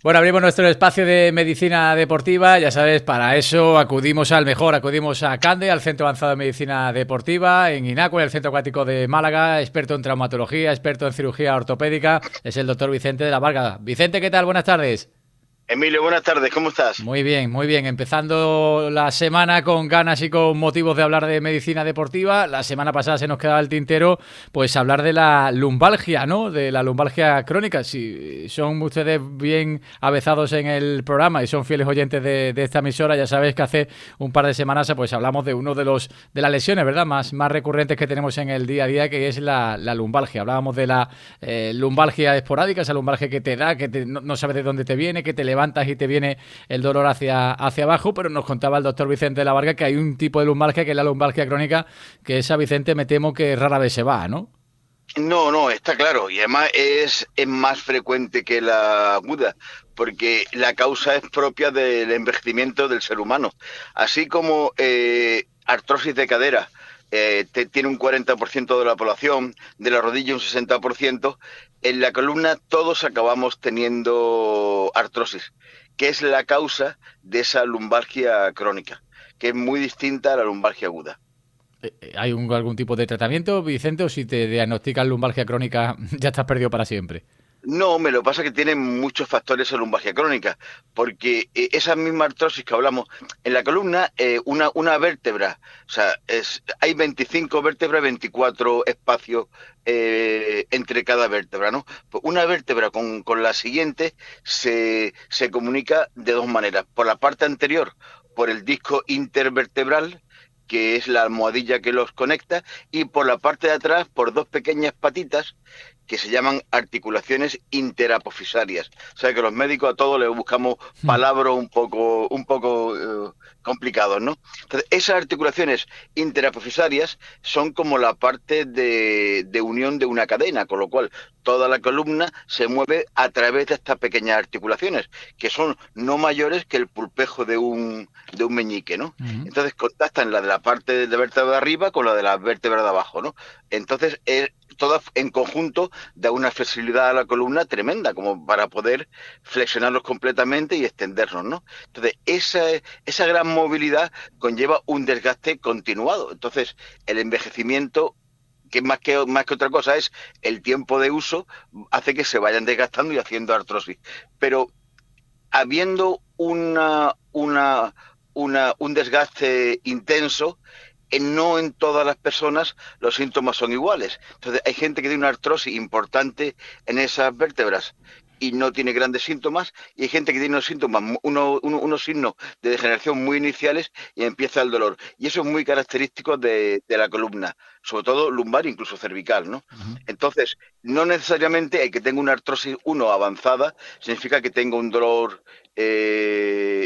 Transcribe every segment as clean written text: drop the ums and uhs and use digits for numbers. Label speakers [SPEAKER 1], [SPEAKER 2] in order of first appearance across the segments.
[SPEAKER 1] Bueno, abrimos nuestro espacio de medicina deportiva. Ya sabes, para eso acudimos al mejor, acudimos a CANDE, al Centro Avanzado de Medicina Deportiva, en Inacue, el Centro Acuático de Málaga, experto en traumatología, experto en cirugía ortopédica. Es el doctor Vicente de la Varga. Vicente, ¿qué tal? Buenas tardes.
[SPEAKER 2] Emilio, buenas tardes, ¿cómo estás?
[SPEAKER 1] Muy bien, muy bien. Empezando la semana con ganas y con motivos de hablar de medicina deportiva. La semana pasada se nos quedaba el tintero, pues hablar de la lumbalgia, ¿no? De la lumbalgia crónica. Si son ustedes bien avezados en el programa y son fieles oyentes de esta emisora, ya sabéis que hace un par de semanas pues hablamos de uno de las lesiones, ¿verdad? Más recurrentes que tenemos en el día a día, que es la lumbalgia. Hablábamos de la lumbalgia esporádica, esa lumbalgia que te da, no sabes de dónde te viene, que te levantas y te viene el dolor hacia abajo, pero nos contaba el doctor Vicente de la Varga que hay un tipo de lumbalgia que es la lumbalgia crónica, que esa, Vicente, me temo que rara vez se va, ¿no?
[SPEAKER 2] No, no, está claro, y además es más frecuente que la aguda, porque la causa es propia del envejecimiento del ser humano. Así como artrosis de cadera tiene un 40% de la población, de la rodilla un 60%, en la columna todos acabamos teniendo artrosis, que es la causa de esa lumbalgia crónica, que es muy distinta a la lumbalgia aguda.
[SPEAKER 1] ¿Hay algún tipo de tratamiento, Vicente, o si te diagnostican lumbalgia crónica ya estás perdido para siempre?
[SPEAKER 2] No, me lo pasa que tiene muchos factores de lumbalgia crónica, porque esa misma artrosis que hablamos, en la columna, una vértebra, o sea, hay 25 vértebras, 24 espacios entre cada vértebra, ¿no? Pues una vértebra con la siguiente se comunica de dos maneras. Por la parte anterior, por el disco intervertebral, que es la almohadilla que los conecta, y por la parte de atrás, por dos pequeñas patitas que se llaman articulaciones interapofisarias. O sea que los médicos a todos les buscamos
[SPEAKER 1] Hmm.
[SPEAKER 2] palabras un poco complicados, ¿no? Entonces, esas articulaciones interapofisarias son como la parte de unión de una cadena, con lo cual toda la columna se mueve a través de estas pequeñas articulaciones, que son no mayores que el pulpejo de un meñique, ¿no?
[SPEAKER 1] Uh-huh.
[SPEAKER 2] Entonces contactan la de la parte de vértebra de arriba con la de la vértebra de abajo, ¿no? Entonces, todas en conjunto da una flexibilidad a la columna tremenda, como para poder flexionarlos completamente y extendernos, ¿no? Entonces, esa gran movilidad conlleva un desgaste continuado. Entonces, el envejecimiento, que más que otra cosa es el tiempo de uso, hace que se vayan desgastando y haciendo artrosis. Pero habiendo un desgaste intenso, no en todas las personas los síntomas son iguales. Entonces, hay gente que tiene una artrosis importante en esas vértebras y no tiene grandes síntomas, y hay gente que tiene unos síntomas, unos signos de degeneración muy iniciales y empieza el dolor. Y eso es muy característico de la columna, sobre todo lumbar, incluso cervical, ¿no?
[SPEAKER 1] Uh-huh.
[SPEAKER 2] Entonces, no necesariamente el que tenga una artrosis uno avanzada significa que tenga un dolor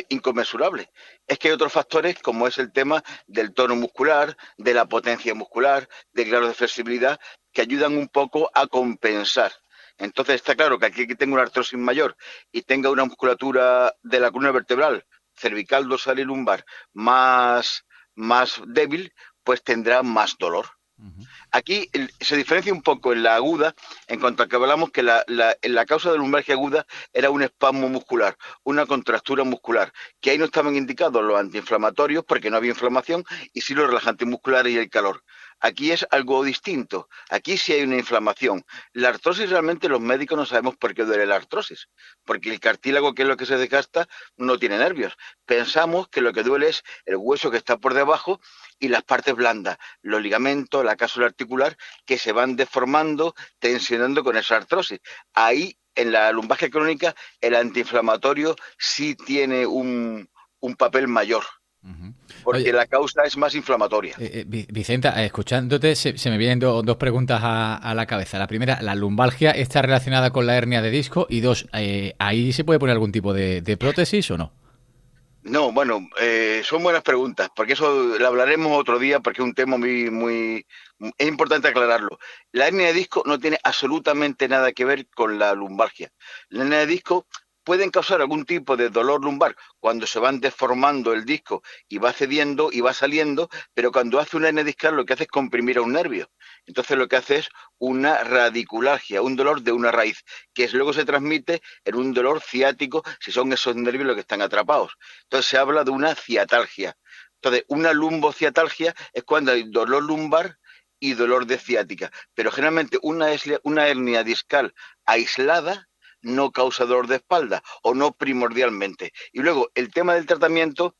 [SPEAKER 2] inconmensurable. Es que hay otros factores, como es el tema del tono muscular, de la potencia muscular, del grado de flexibilidad, que ayudan un poco a compensar. Entonces está claro que aquí que tenga una artrosis mayor y tenga una musculatura de la columna vertebral, cervical, dorsal y lumbar más débil, pues tendrá más dolor.
[SPEAKER 1] Uh-huh.
[SPEAKER 2] Aquí se diferencia un poco en la aguda, en cuanto a que hablamos que la causa de la lumbalgia aguda era un espasmo muscular, una contractura muscular, que ahí no estaban indicados los antiinflamatorios porque no había inflamación, y sí los relajantes musculares y el calor. Aquí es algo distinto, aquí sí hay una inflamación. La artrosis, realmente los médicos no sabemos por qué duele la artrosis, porque el cartílago, que es lo que se desgasta, no tiene nervios. Pensamos que lo que duele es el hueso que está por debajo y las partes blandas, los ligamentos, la cápsula articular, que se van deformando, tensionando con esa artrosis. Ahí, en la lumbalgia crónica, el antiinflamatorio sí tiene un papel mayor,
[SPEAKER 1] Uh-huh.
[SPEAKER 2] porque
[SPEAKER 1] Oye,
[SPEAKER 2] la causa es más inflamatoria.
[SPEAKER 1] Vicenta, escuchándote, se me vienen dos preguntas a la cabeza. La primera, ¿la lumbalgia está relacionada con la hernia de disco? Y dos, ¿ahí se puede poner algún tipo de prótesis o no?
[SPEAKER 2] No, bueno, son buenas preguntas, porque eso lo hablaremos otro día, porque es un tema es importante aclararlo. La hernia de disco no tiene absolutamente nada que ver con la lumbalgia. La hernia de disco pueden causar algún tipo de dolor lumbar cuando se van deformando el disco y va cediendo y va saliendo, pero cuando hace una hernia discal lo que hace es comprimir a un nervio. Entonces lo que hace es una radiculalgia, un dolor de una raíz, que luego se transmite en un dolor ciático si son esos nervios los que están atrapados. Entonces se habla de una ciatalgia. Entonces, una lumbociatalgia es cuando hay dolor lumbar y dolor de ciática, pero generalmente una hernia discal aislada no causa dolor de espalda, o no primordialmente. Y luego, el tema del tratamiento,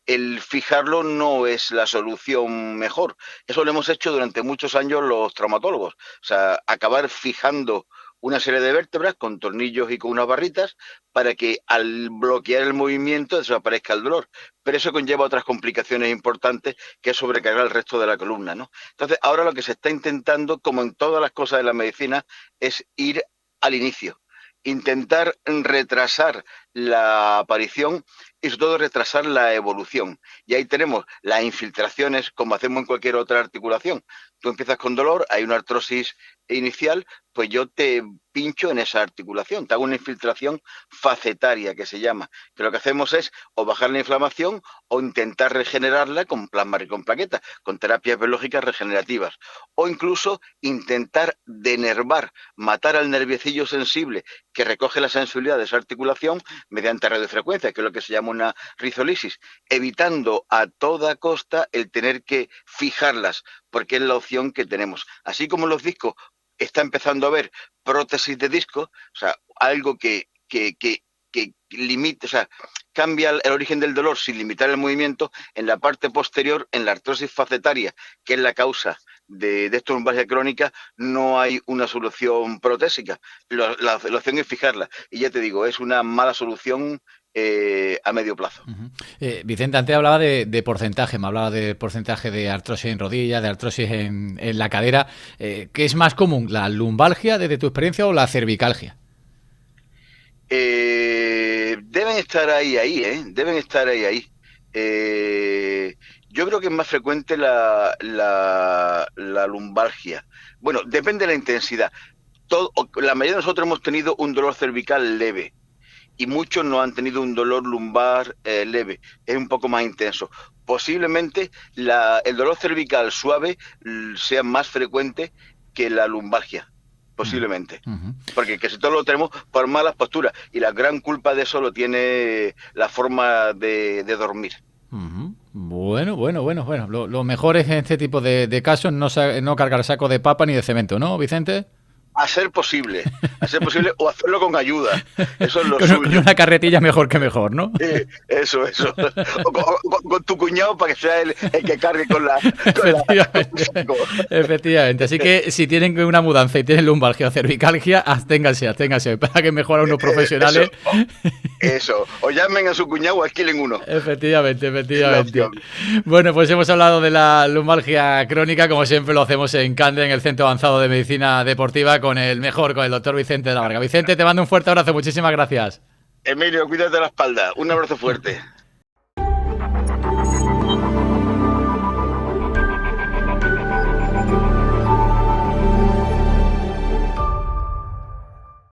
[SPEAKER 2] el fijarlo no es la solución mejor. Eso lo hemos hecho durante muchos años los traumatólogos. O sea, acabar fijando una serie de vértebras con tornillos y con unas barritas para que al bloquear el movimiento desaparezca el dolor. Pero eso conlleva otras complicaciones importantes, que es sobrecargar el resto de la columna, ¿no? Entonces, ahora lo que se está intentando, como en todas las cosas de la medicina, es ir al inicio. Intentar retrasar la aparición y sobre todo retrasar la evolución. Y ahí tenemos las infiltraciones, como hacemos en cualquier otra articulación. Tú empiezas con dolor, hay una artrosis inicial, pues yo te pincho en esa articulación, te hago una infiltración facetaria que se llama, que lo que hacemos es o bajar la inflamación o intentar regenerarla con plasma y con plaquetas, con terapias biológicas regenerativas, o incluso intentar denervar, matar al nerviecillo sensible que recoge la sensibilidad de esa articulación mediante radiofrecuencia, que es lo que se llama una rizolisis, evitando a toda costa el tener que fijarlas, porque es la opción que tenemos. Así como los discos está empezando a haber prótesis de disco, o sea, algo que limite, o sea, cambia el origen del dolor sin limitar el movimiento. En la parte posterior, en la artrosis facetaria, que es la causa de esta lumbalgia crónica, no hay una solución protésica. La opción es fijarla. Y ya te digo, es una mala solución a medio plazo.
[SPEAKER 1] Vicente, antes hablaba de porcentaje, me hablaba de porcentaje de artrosis en rodilla, de artrosis en la cadera. ¿Qué es más común, la lumbalgia desde tu experiencia o la cervicalgia?
[SPEAKER 2] Deben estar ahí, deben estar ahí. Yo creo que es más frecuente la lumbalgia. Bueno, depende de la intensidad. La mayoría de nosotros hemos tenido un dolor cervical leve y muchos no han tenido un dolor lumbar leve, es un poco más intenso. Posiblemente el dolor cervical suave sea más frecuente que la lumbalgia, posiblemente. Porque casi todos lo tenemos por malas posturas, y la gran culpa de eso lo tiene la forma de dormir.
[SPEAKER 1] Bueno. Lo mejor es en este tipo de casos no cargar saco de papa ni de cemento, ¿no, Vicente?
[SPEAKER 2] A ser posible, o hacerlo con ayuda. Eso es lo
[SPEAKER 1] suyo. Con una carretilla mejor que mejor, ¿no?
[SPEAKER 2] Eso. O con tu cuñado para que sea el que cargue con la...
[SPEAKER 1] Efectivamente. Así que si tienen una mudanza y tienen lumbalgia o cervicalgia, absténganse, para que mejoren unos profesionales.
[SPEAKER 2] Eso. O llamen a su cuñado o alquilen uno.
[SPEAKER 1] Efectivamente. Bueno, pues hemos hablado de la lumbalgia crónica, como siempre lo hacemos en CANDE, en el Centro Avanzado de Medicina Deportiva, con el doctor Vicente de la Varga. Vicente, te mando un fuerte abrazo, muchísimas gracias.
[SPEAKER 2] Emilio, cuídate de la espalda, un abrazo fuerte.